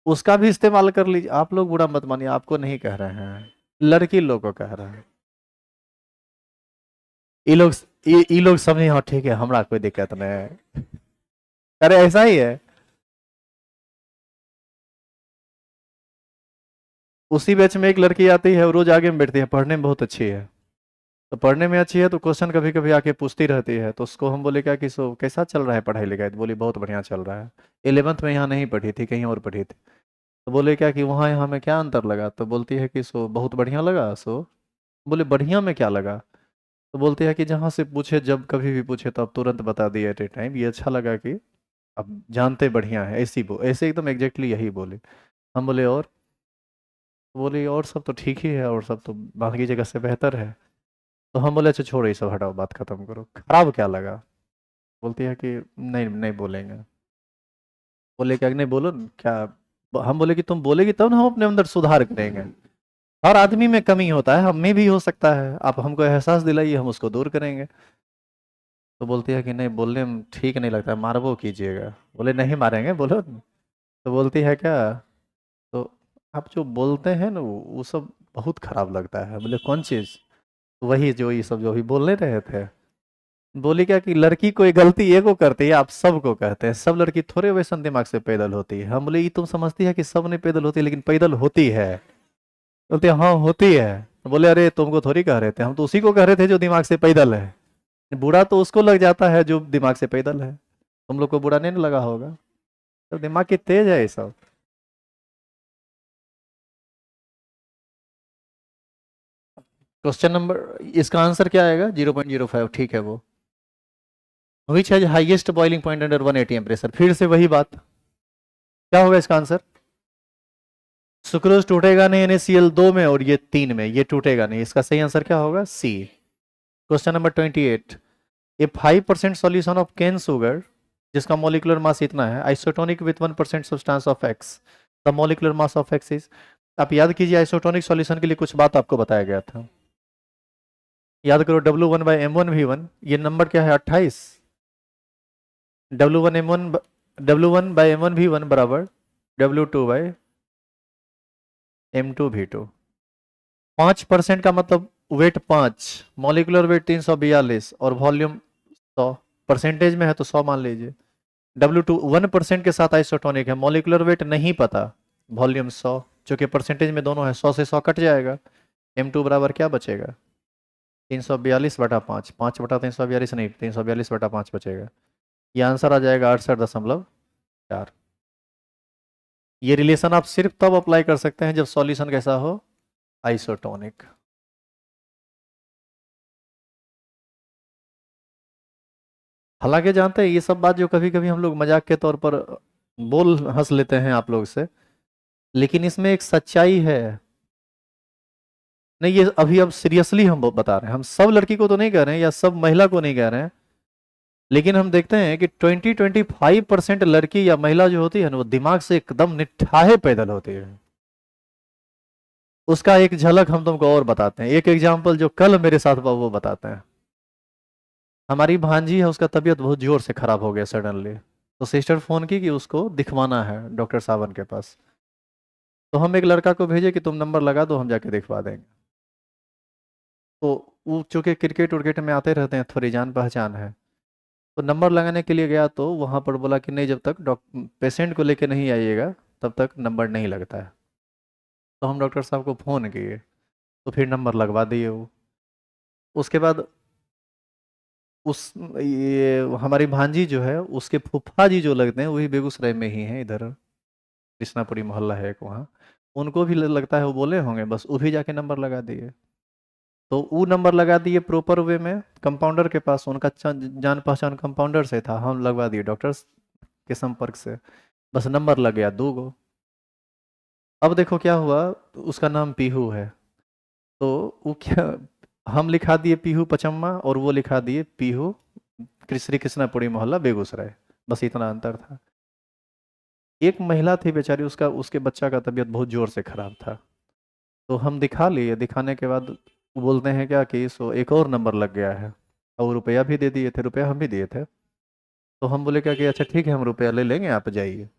उसका भी इस्तेमाल कर लीजिए। आप लोग बुरा मत मानिए, आपको नहीं कह रहे हैं, लड़की लोग को कह रहे हैं। ये लोग, ये लोग समझे हाँ ठीक है, हमरा कोई दिक्कत नहीं है। अरे ऐसा ही है। उसी बैच में एक लड़की आती है, वो रोज आगे में बैठती है, पढ़ने में बहुत अच्छी है। तो पढ़ने में अच्छी है तो क्वेश्चन कभी कभी आके पूछती रहती है, तो उसको हम बोले क्या कि सो कैसा चल रहा है पढ़ाई लिखाई, तो बोली बहुत बढ़िया चल रहा है। 11th में यहाँ नहीं पढ़ी थी, कहीं और पढ़ी थी। तो बोले क्या कि वहाँ यहाँ में क्या अंतर लगा, तो बोलती है कि सो बहुत बढ़िया लगा। सो बोले बढ़िया में क्या लगा, तो बोलती है कि जहाँ से पूछे, जब कभी भी पूछे तो अब तुरंत बता दिए एट ए टाइम, ये अच्छा लगा कि अब जानते बढ़िया है, ऐसे एकदम एग्जैक्टली यही बोले। हम बोले और, बोले और सब तो ठीक ही है, और सब तो बाकी जगह से बेहतर है। तो हम बोले अच्छा छोड़ो ये सब, हटाओ बात खत्म करो, खराब क्या लगा। बोलती है कि नहीं नहीं बोलेंगे। बोले क्या नहीं बोलो न, क्या। हम बोले कि तुम बोलेगी तब ना हम अपने अंदर सुधार करेंगे। हर आदमी में कमी होता है, हम में भी हो सकता है, आप हमको एहसास दिलाइए, हम उसको दूर करेंगे। तो बोलती है कि नहीं बोलने में ठीक नहीं लगता, मारबो कीजिएगा। बोले नहीं मारेंगे, बोलो न। तो बोलती है क्या, तो आप जो बोलते हैं ना वो सब बहुत खराब लगता है। बोले कौन चीज़, वही जो ये सब जो अभी बोलने रहे थे। बोली क्या कि लड़की कोई गलती एगो करती है, आप सबको कहते हैं, सब लड़की थोड़े वैसन दिमाग से पैदल होती है। हम बोले ये तुम समझती है कि सब नहीं पैदल होती, लेकिन पैदल होती है। बोलते हैं, हाँ होती है। तो बोले अरे तुमको थोड़ी कह रहे थे, हम तो उसी को कह रहे थे जो दिमाग से पैदल है। बुरा तो उसको लग जाता है जो दिमाग से पैदल है, तुम लोग को बुरा नहीं लगा होगा, तो दिमाग की तेज है ये सब। क्वेश्चन नंबर, इसका आंसर क्या आएगा, 0.05, ठीक है वो। Which has highest boiling point under 180 temperature, फिर से वही बात, क्या होगा इसका आंसर। सुक्रोज टूटेगा नहीं NaCl2 में, और ये 3 में, ये टूटेगा नहीं, इसका सही आंसर क्या होगा, C. Question number 28, a 5% solution of cane sugar जिसका मॉलिक्यूलर मास इतना है, isotonic with 1% substance of X, the molecular mass of X is. आप याद कीजिए, आइसोटोनिक सॉल्यूशन के लिए कुछ बात आपको बताया गया था, याद करो, W1/M1V1, ये नंबर क्या है 28, W1/M1V1 बराबर W2/M2V2। 5% का मतलब वेट 5, मॉलिकुलर वेट 342 और वॉल्यूम 100, परसेंटेज में है तो 100 मान लीजिए। W2 1% के साथ आइसोटोनिक है, मॉलिकुलर वेट नहीं पता, वॉल्यूम 100, चूंकि परसेंटेज में दोनों है, 100 से 100 कट जाएगा। M2 बराबर क्या बचेगा, 342/5, 5/342 नहीं, 342/5 बचेगा। ये आंसर आ जाएगा 68.4। ये रिलेशन आप सिर्फ तब अप्लाई कर सकते हैं जब सॉल्यूशन कैसा हो, आइसोटोनिक। हालांकि जानते हैं ये सब बात जो कभी कभी हम लोग मजाक के तौर पर बोल हंस लेते हैं आप लोग से, लेकिन इसमें एक सच्चाई है। नहीं, ये अभी अब सीरियसली हम बता रहे हैं, हम सब लड़की को तो नहीं कह रहे हैं या सब महिला को नहीं कह रहे हैं, लेकिन हम देखते हैं कि 20-25% लड़की या महिला जो होती है ना, वो दिमाग से एकदम निठाहे पैदल होती है। उसका एक झलक हम तुमको और बताते हैं, एक एग्जाम्पल जो कल मेरे साथ हुआ वो बताते हैं। हमारी भांजी है, उसका तबीयत बहुत जोर से खराब हो गया सडनली, तो सिस्टर फ़ोन की कि उसको दिखवाना है डॉक्टर सावन के पास। तो हम एक लड़का को भेजे कि तुम नंबर लगा दो, हम जाके दिखवा देंगे। तो वो चूँकि क्रिकेट उर्केट में आते रहते हैं, थोड़ी जान पहचान है। तो नंबर लगाने के लिए गया तो वहाँ पर बोला कि नहीं, जब तक पेशेंट को लेके नहीं आइएगा तब तक नंबर नहीं लगता है। तो हम डॉक्टर साहब को फ़ोन किए, तो फिर नंबर लगवा दिए वो। उसके बाद उस ये हमारी भांजी जो है, उसके फूफा जी जो लगते हैं वही बेगूसराय में ही हैं, इधर कृष्णापुरी मोहल्ला है एक वहाँ। उनको भी लगता है वो बोले होंगे, बस वो भी जाके नंबर लगा दिए। तो वो नंबर लगा दिए प्रॉपर वे में कंपाउंडर के पास, उनका जान पहचान कंपाउंडर से था, हम लगवा दिए डॉक्टर्स के संपर्क से। बस नंबर लग गया 2 गो। अब देखो क्या हुआ, उसका नाम पीहू है। तो वो क्या, हम लिखा दिए पीहू पचम्मा और वो लिखा दिए पीहू श्री कृष्णापुरी मोहल्ला बेगूसराय। बस इतना अंतर था। एक महिला थी बेचारी, उसका उसके बच्चा का तबीयत बहुत जोर से खराब था। तो हम दिखा लिए, दिखाने के बाद वो बोलते हैं क्या कि सो एक और नंबर लग गया है, और रुपया भी दे दिए थे, रुपया हम भी दिए थे। तो हम बोले क्या कि अच्छा ठीक है, हम रुपया ले लेंगे, आप जाइए।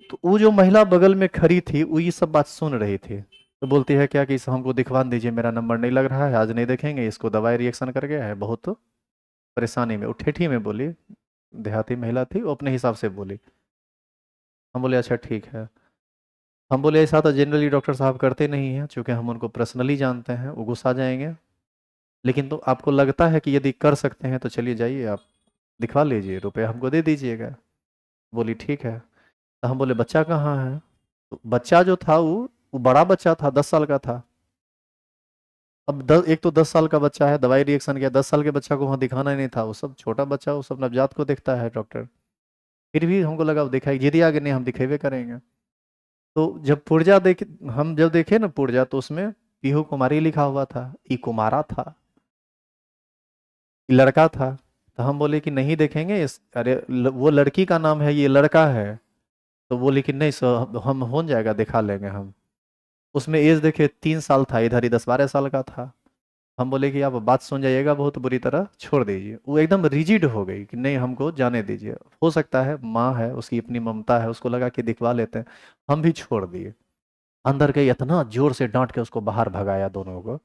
तो वो जो महिला बगल में खड़ी थी वो ये सब बात सुन रही थी। तो बोलती है क्या कि इस हमको दिखवा दीजिए, मेरा नंबर नहीं लग रहा है, आज नहीं देखेंगे, इसको दवाई रिएक्शन कर गया है, बहुत परेशानी में। वो ठेठी में बोली, देहाती महिला थी, वो अपने हिसाब से बोली। हम बोले अच्छा ठीक है। हम बोले ऐसा तो जनरली डॉक्टर साहब करते नहीं हैं, चूंकि हम उनको पर्सनली जानते हैं, वो गुस्सा जाएंगे। लेकिन तो आपको लगता है कि यदि कर सकते हैं तो चलिए जाइए, आप दिखवा लीजिए, रुपया हमको दे दीजिएगा। बोली ठीक है। तो हम बोले बच्चा कहाँ है। तो बच्चा जो था वो बड़ा बच्चा था, 10 साल का था। अब एक तो 10 साल का बच्चा है, दवाई रिएक्शन किया, 10 साल के बच्चा को वहाँ दिखाना ही नहीं था, वो सब छोटा बच्चा, वो सब नवजात को देखता है डॉक्टर। फिर भी हमको लगा वो दिखाई, जिद आगे नहीं, हम दिखेबे करेंगे। तो जब पुर्जा देख, हम जब देखे ना पुर्जा, तो उसमें पीहू कुमारी लिखा हुआ था, ई कुमारा था, ये लड़का था। तो हम बोले कि नहीं देखेंगे इस, अरे वो लड़की का नाम है, ये लड़का है। तो बोले कि नहीं सर, हम हो जाएगा, दिखा लेंगे हम। उसमें एज देखे 3 साल था, इधर ही 10-12 साल का था। हम बोले कि आप बात सुन जाइएगा बहुत बुरी तरह, छोड़ दीजिए। वो एकदम रिजिड हो गई कि नहीं, हमको जाने दीजिए। हो सकता है माँ है, उसकी अपनी ममता है, उसको लगा कि दिखवा लेते हैं। हम भी छोड़ दिए। अंदर गई, इतना जोर से डांट के उसको बाहर भगाया दोनों को।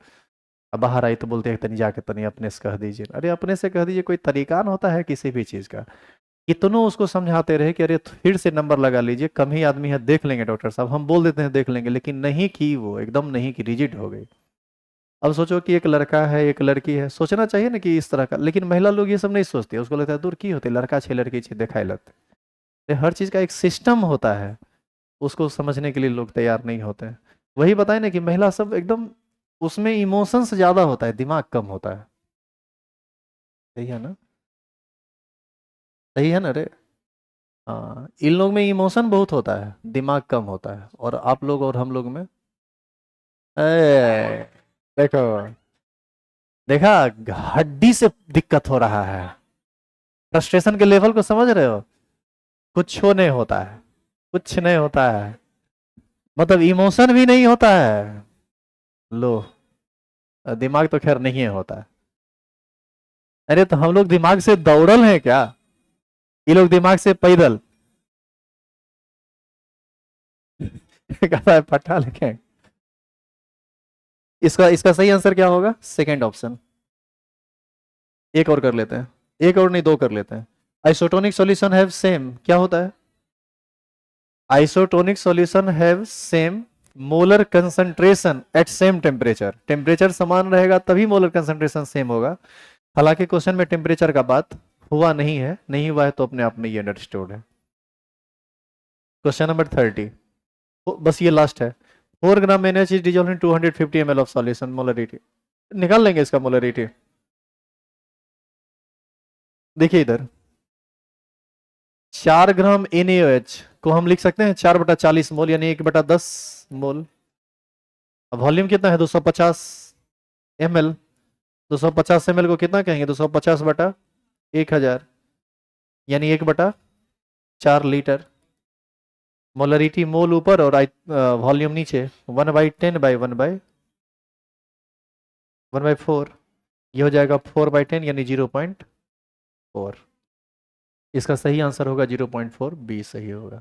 अब बाहर आई तो बोलते हैं तनी जाके तनी अपने से कह दीजिए। अरे अपने से कह दीजिए, कोई तरीका न होता है किसी भी चीज़ का। कितनों उसको समझाते रहे कि अरे फिर से नंबर लगा लीजिए, कम ही आदमी है, देख लेंगे डॉक्टर साहब, हम बोल देते हैं देख लेंगे, लेकिन नहीं की, वो एकदम नहीं की, रिजिड हो गई। अब सोचो कि एक लड़का है एक लड़की है, सोचना चाहिए ना कि इस तरह का, लेकिन महिला लोग ये सब नहीं सोचती, उसको लगता है दूर की होती, लड़का छे लड़की छे दिखाई लगते। तो हर चीज़ का एक सिस्टम होता है, उसको समझने के लिए लोग तैयार नहीं होते हैं। वही बताए ना कि महिला सब एकदम, उसमें इमोशंस ज़्यादा होता है, दिमाग कम होता है। सही है ना। सही है ना रे। हाँ, इन लोग में इमोशन बहुत होता है, दिमाग कम होता है, और आप लोग और हम लोग में ए, देखो, देखा, हड्डी से दिक्कत हो रहा है। फ्रस्ट्रेशन के लेवल को समझ रहे हो। कुछ नहीं होता है, कुछ नहीं होता है, मतलब इमोशन भी नहीं होता है। लो, दिमाग तो खैर नहीं होता है। अरे तो हम लोग दिमाग से दौड़ल हैं क्या, ये लोग दिमाग से पैदल। कहता है पट्टा लेके। इसका इसका सही आंसर क्या होगा, सेकंड ऑप्शन। एक और कर लेते हैं, एक और नहीं, दो कर लेते हैं। आइसोटोनिक सॉल्यूशन हैव सेम, क्या होता है, isotonic solution have same molar concentration at same temperature. Temperature समान रहेगा तभी मोलर कंसंट्रेशन सेम होगा। हालांकि क्वेश्चन में टेम्परेचर का बात हुआ नहीं है, नहीं हुआ है तो अपने आप में ये अंडरस्टूड है। क्वेश्चन नंबर 30, बस ये लास्ट है। 4 ग्राम NH is dissolve in 250 ml of solution, molarity निकाल लेंगे इसका मोलरिटी। देखिए इधर 4 ग्राम NaOH को हम लिख सकते हैं 4/40 मोल, यानी 1/10 मोल। अब वॉल्यूम कितना है, 250 ml। 250 ml को कितना कहेंगे, 250/1000, यानी 1/4 लीटर। मोलरिटी मोल ऊपर और वॉल्यूम नीचे, 1/10/1/4, ये हो जाएगा 4/10 यानी 0.4। इसका सही आंसर होगा 0.4, बी सही होगा।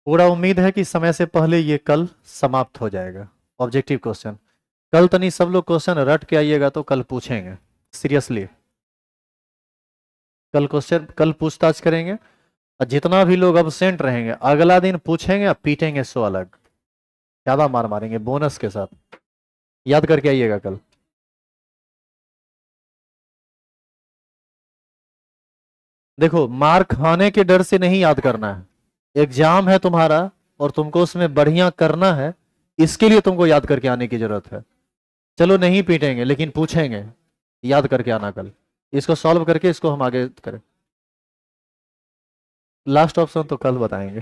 पूरा उम्मीद है कि समय से पहले ये कल समाप्त हो जाएगा। ऑब्जेक्टिव क्वेश्चन कल तनी सब लोग क्वेश्चन रट के आइएगा तो कल पूछेंगे सीरियसली। कल क्वेश्चन कल पूछताछ करेंगे और जितना भी लोग अब्सेंट रहेंगे अगला दिन पूछेंगे और पीटेंगे सो अलग, ज्यादा मार मारेंगे बोनस के साथ। याद करके आइएगा कल। देखो मार खाने के डर से नहीं याद करना है, एग्जाम है तुम्हारा और तुमको उसमें बढ़िया करना है, इसके लिए तुमको याद करके आने की जरूरत है। चलो नहीं पीटेंगे लेकिन पूछेंगे, याद करके आना कल। इसको सॉल्व करके इसको हम आगे करें। लास्ट ऑप्शन तो कल बताएंगे।